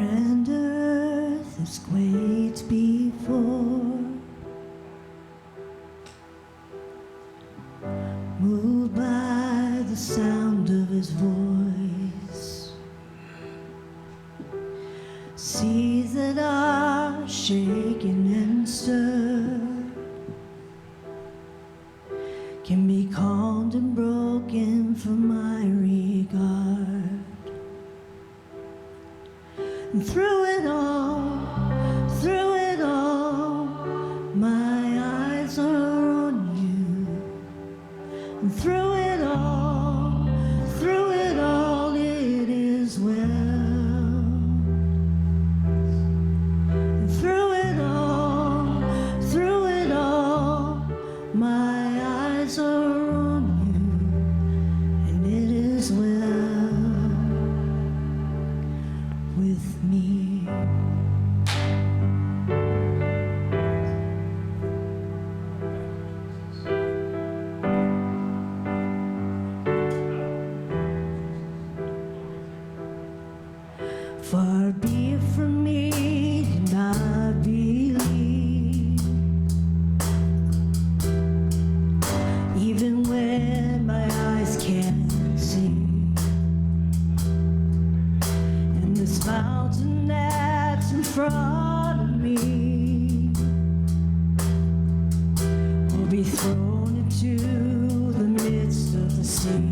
and earth has quaked before, moved by the sound of his voice. Seas that are shaken and stirred can be calmed and broken for my regard. And through it all, my eyes are on you. And through it all, it is well. And through it all, my eyes are on you, and it is well with me. Far be it from me to not believe, even when my eyes can't see. And this mountain that's in front of me will be thrown into the midst of the sea.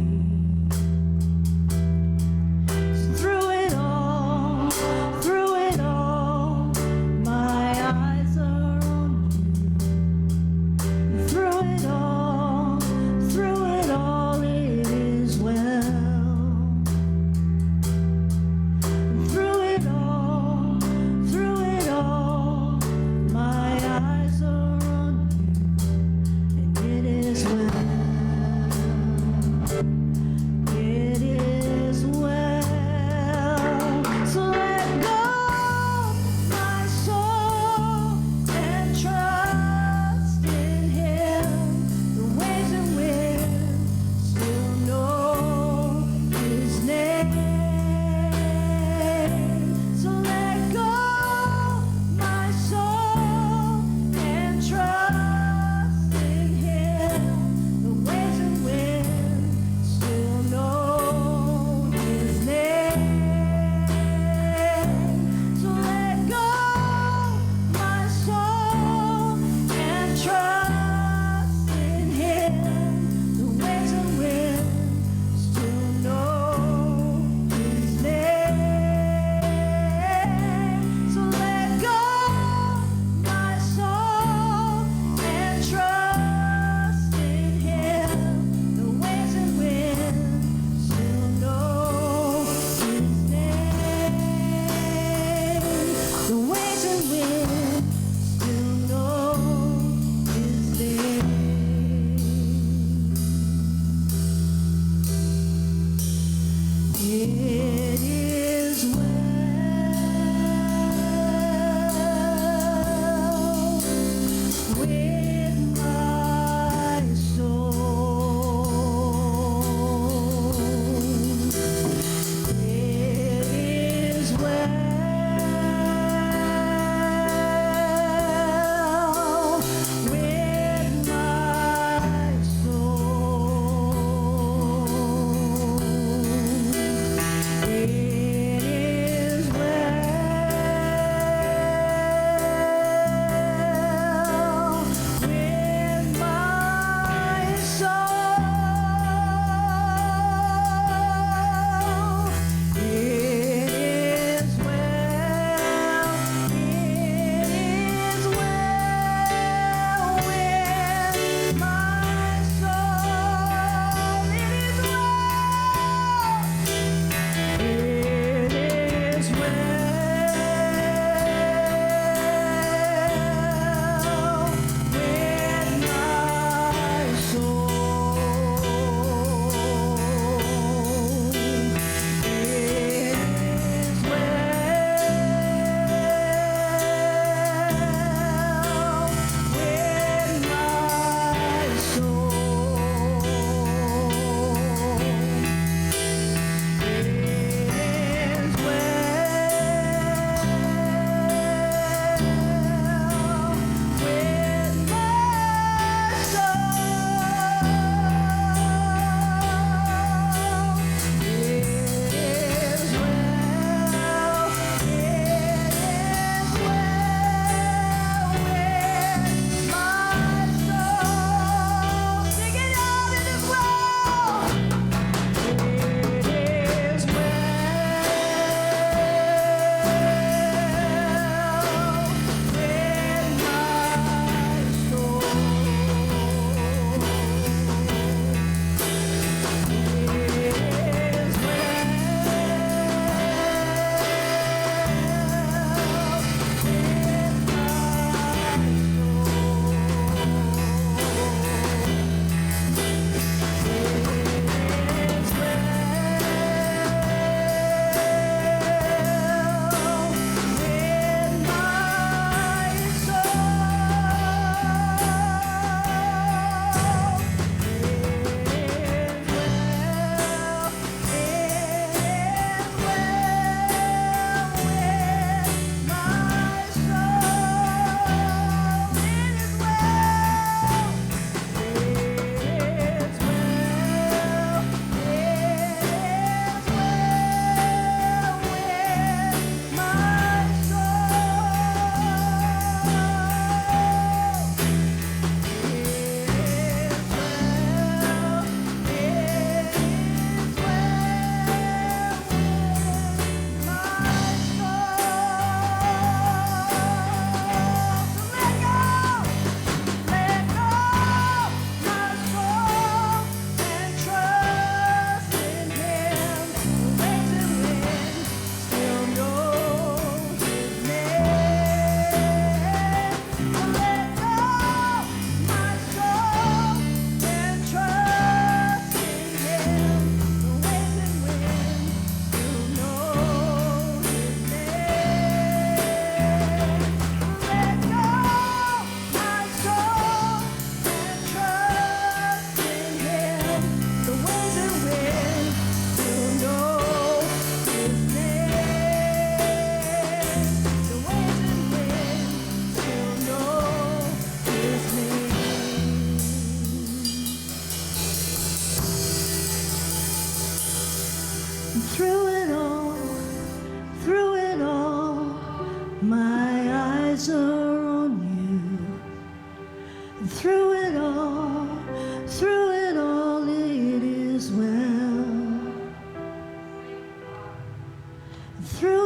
through